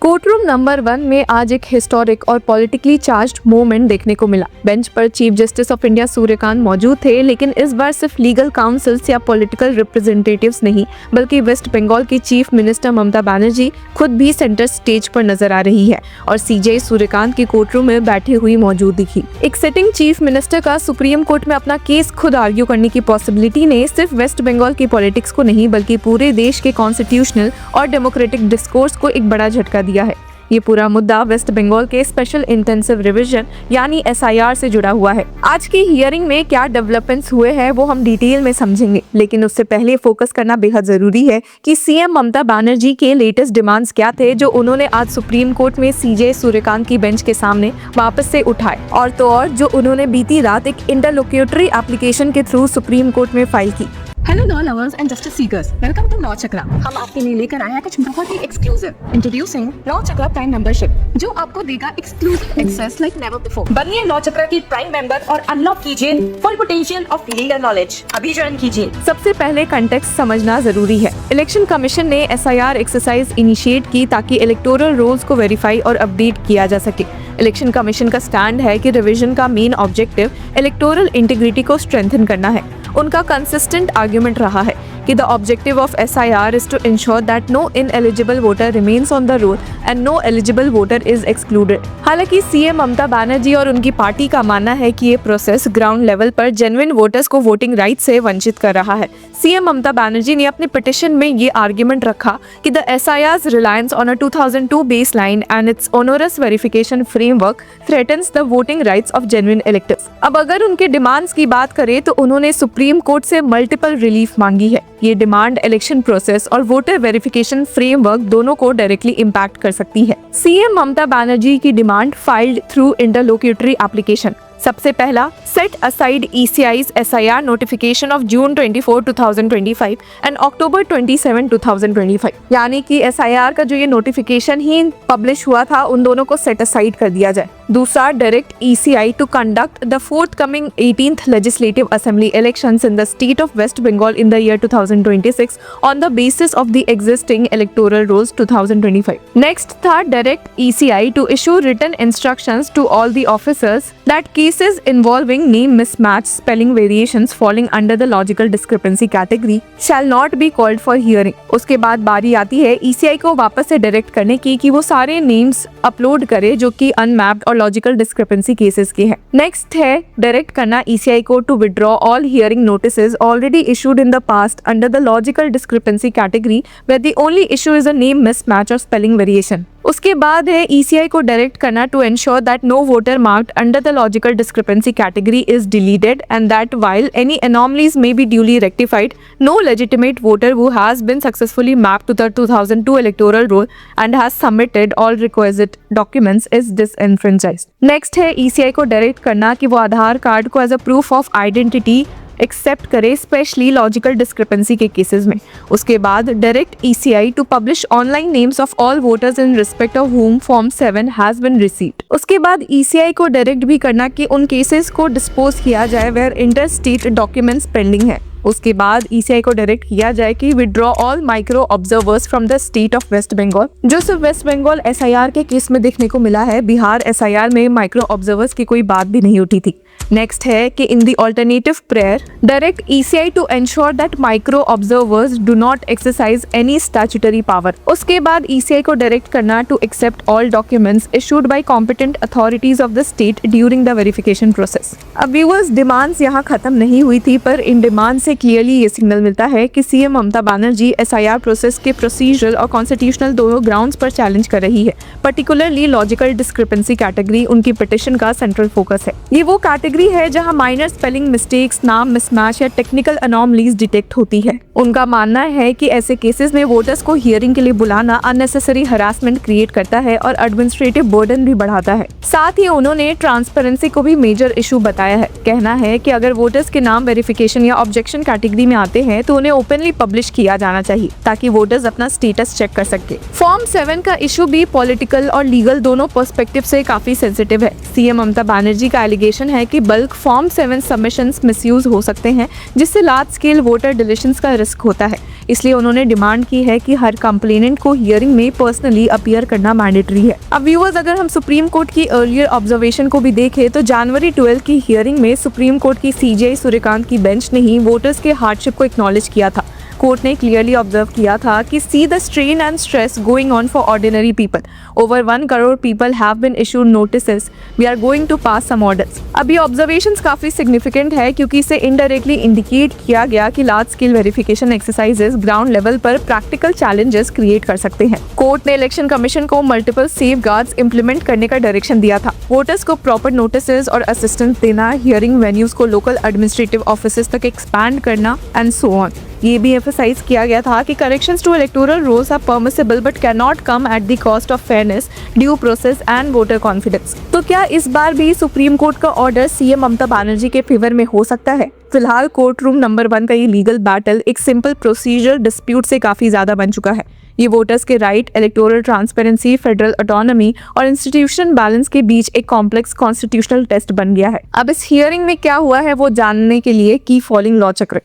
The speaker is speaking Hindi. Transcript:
कोर्ट रूम नंबर 1 में आज एक हिस्टोरिक और पॉलिटिकली चार्ज्ड मोमेंट देखने को मिला। बेंच पर chief justice of India Suryakant मौजूद थे, लेकिन इस बार सिर्फ लीगल काउंसिल्स या पॉलिटिकल रिप्रेजेंटेटिव्स नहीं, बल्कि वेस्ट बंगाल की चीफ मिनिस्टर ममता बनर्जी खुद भी सेंटर स्टेज पर नजर आ रही है और सीजे सूर्यकांत की कोर्ट रूम में बैठी हुई मौजूद दिखी। एक सिटिंग चीफ मिनिस्टर का सुप्रीम कोर्ट में अपना केस खुद आर्ग्यू करने की पॉसिबिलिटी ने सिर्फ वेस्ट बंगाल की पॉलिटिक्स को नहीं, बल्कि पूरे देश के कॉन्स्टिट्यूशनल और डेमोक्रेटिक डिस्कोर्स को एक बड़ा झटका दिया है। ये पूरा मुद्दा वेस्ट बंगाल के स्पेशल इंटेंसिव रिवीजन यानी SIR से जुड़ा हुआ है। आज की हियरिंग में क्या डेवलपमेंट्स हुए हैं वो हम डिटेल में समझेंगे, लेकिन उससे पहले फोकस करना बेहद जरूरी है कि सीएम ममता बनर्जी के लेटेस्ट डिमांड्स क्या थे जो उन्होंने आज सुप्रीम कोर्ट में सीजे सूर्यकांत की बेंच के सामने वापस से उठाए, और तो और जो उन्होंने बीती रात एक इंटरलोक्यूटरी एप्लीकेशन के थ्रू सुप्रीम कोर्ट में फाइल की। Hello law lovers and justice seekers, welcome to law Chakra. हम आपके लिए लेकर आए हैं कुछ बहुत ही एक्सक्लूसिव। Introducing law Chakra prime membership, जो आपको देगा exclusive access like never before. बनिए लॉ चक्रा की प्राइम मेंबर और अनलॉक कीजिए full potential of legal knowledge. अभी ज्वाइन कीजिए। सबसे पहले कंटेक्स्ट समझना जरूरी है। इलेक्शन कमीशन ने SIR एक्सरसाइज इनिशिएट की ताकि इलेक्टोरल रोल्स को वेरीफाई और अपडेट किया जा सके। इलेक्शन कमीशन का स्टैंड है कि रिवीजन का मेन ऑब्जेक्टिव इलेक्टोरल इंटीग्रिटी को स्ट्रेंथन करना है। उनका कंसिस्टेंट आर्गुमेंट रहा है कि the objective of SIR is to ensure that no ineligible voter remains on the roll and no eligible voter is excluded। हालांकि सीएम ममता बनर्जी और उनकी पार्टी का मानना है कि ये प्रोसेस ग्राउंड लेवल पर जेन्युइन वोटर्स को वोटिंग राइट से वंचित कर रहा है। सीएम ममता बनर्जी ने अपने पिटिशन में ये आर्गुमेंट रखा कि the SIR's reliance on a 2002 baseline and its onerous verification framework threatens the voting rights of genuine electors। अब अगर उनके डिमांड्स की बात करें तो उन्होंने सुप्रीम कोर्ट से मल्टीपल रिलीफ मांगी है। ये डिमांड इलेक्शन प्रोसेस और वोटर वेरिफिकेशन फ्रेमवर्क दोनों को डायरेक्टली इम्पैक्ट कर सकती है। सीएम ममता बनर्जी की demand filed through interlocutory application. सबसे पहला, set aside ECI's SIR notification of June 24, 2025 and October 27, 2025, यानी कि SIR का जो ये नोटिफिकेशन ही पब्लिश हुआ था उन दोनों को सेट असाइड कर दिया जाए। दूसरा, direct ECI to conduct the forthcoming 18th legislative assembly elections in the state of waste Bengal in the year 2026 on the basis of the existing electoral rules 2025। Next था direct ECI to issue written instructions to all the officers that cases involving name mismatch spelling variations falling under the logical discrepancy category shall not be called for hearing। उसके बाद बारी आती है ECI को वापस से डायरेक्ट करने की कि वो सारे नेम्स अपलोड करे जो कि अनमैप्ड और लॉजिकल डिस्क्रिपेंसी केसेस के हैं। नेक्स्ट है डायरेक्ट करना ECI को to withdraw all hearing notices already issued in the past under the logical discrepancy category where the only issue is a name mismatch और स्पेलिंग वेरिएशन। उसके बाद है ECI को डायरेक्ट करना to ensure that no voter marked under the logical discrepancy category is deleted and that while any anomalies may be duly rectified, no legitimate voter who has been successfully mapped to the 2002 electoral roll and has submitted all requisite documents is disenfranchised। Next है ECI को डायरेक्ट करना कि वो आधार कार्ड को as a proof of identity accept करे, स्पेशली लॉजिकल डिस्क्रिपेंसी के केसेस में। उसके बाद direct ECI to publish online names of all voters in respect of whom form 7 has been received. उसके बाद ECI को डायरेक्ट भी करना कि उन केसेस को डिस्पोज किया जाए where inter state documents pending है। उसके बाद ECI को डायरेक्ट किया जाए कि withdraw all micro observers from the state of waste Bengal. जो सिर्फ वेस्ट बंगाल SIR के केस में देखने को मिला है, बिहार SIR में माइक्रो ऑब्जर्वर्स की कोई बात भी नहीं उठी थी। नेक्स्ट है कि in the alternative prayer direct ECI to ensure that micro observers do not exercise any statutory power. उसके बाद ECI को डायरेक्ट करना to accept all documents issued by competent authorities of the state during the verification process. अब व्यूअर्स, डिमांड्स यहाँ खत्म नहीं हुई थी, पर इन डिमांड से क्लियरली ये सिग्नल मिलता है कि CM Mamata Banerjee SIR process के प्रोसीजरल और कॉन्स्टिट्यूशनल दोनों ग्राउंड्स पर चैलेंज कर रही है। पर्टिकुलरली लॉजिकल डिस्क्रिपेंसी कैटेगरी उनकी पिटिशन का सेंट्रल फोकस है। ये वो कैटेगरी है जहां माइनर स्पेलिंग मिस्टेक्स, नाम मिसमैच या टेक्निकल अनोमलीज डिटेक्ट होती है। उनका मानना है कि ऐसे केसेस में वोटर्स को हियरिंग के लिए बुलाना अननेसेसरी हरासमेंट क्रिएट करता है और एडमिनिस्ट्रेटिव बर्डन भी बढ़ाता है। साथ ही उन्होंने ट्रांसपेरेंसी को भी मेजर इशू बताया है। कहना है कि अगर वोटर्स के नाम वेरिफिकेशन या ऑब्जेक्शन कैटेगरी में आते हैं तो उन्हें ओपनली पब्लिश किया जाना चाहिए ताकि वोटर्स अपना स्टेटस चेक कर सके। फॉर्म 7 का इशू भी पॉलिटिकल और लीगल दोनों पर्सपेक्टिव से काफी सेंसिटिव है। सीएम ममता बनर्जी का एलिगेशन है कि बल्क फॉर्म 7 सबमिशंस मिसयूज हो सकते हैं, जिससे लार्ज स्केल वोटर डिलीशंस का रिस्क होता है। इसलिए उन्होंने डिमांड की है कि हर कंप्लेनेंट को हियरिंग में पर्सनली अपीयर करना मैंडेटरी है। अब व्यूअर्स, अगर हम सुप्रीम कोर्ट की अर्लियर ऑब्जर्वेशन को भी देखें तो जनवरी 12 की हियरिंग में सुप्रीम कोर्ट की CJI सूर्यकांत की बेंच ने ही वोटर्स के हार्डशिप को एक्नॉलेज किया था। कोर्ट ने क्लियरली ऑब्जर्व किया था कि see the strain and stress going on for ordinary people. Over 1 crore people have been issued notices, we are going to pass some orders. अब ये ऑब्जर्वेशंस काफी सिग्निफिकेंट है क्योंकि इसे इनडायरेक्टली इंडिकेट किया गया कि large scale verification exercises ground level पर प्रैक्टिकल चैलेंजेस क्रिएट कर सकते हैं। कोर्ट ने इलेक्शन कमीशन को मल्टीपल सेफगार्ड्स इंप्लीमेंट करने का डायरेक्शन दिया था। वोटर्स को प्रॉपर नोटिसेस और असिस्टेंस देना, हियरिंग वेन्यूज को लोकल एडमिनिस्ट्रेटिव ऑफिसेस तक एक्सपैंड करना एंड सो ऑन। ये भी एम्फसाइज किया गया था कि corrections to electoral rules are permissible but can not come at the cost of fairness, due process and voter confidence. तो क्या इस बार भी सुप्रीम कोर्ट का ऑर्डर सीएम ममता बनर्जी के फेवर में हो सकता है? फिलहाल कोर्ट रूम नंबर 1 का ये लीगल बैटल एक सिंपल प्रोसीजर डिस्प्यूट से काफी ज्यादा बन चुका है। ये वोटर्स के right, electoral transparency, federal autonomy और इंस्टीट्यूशन बैलेंस के बीच एक कॉम्प्लेक्स कॉन्स्टिट्यूशनल टेस्ट बन गया है। अब इस हियरिंग में क्या हुआ है वो जानने के लिए की फॉलोइंग लॉ चक्र।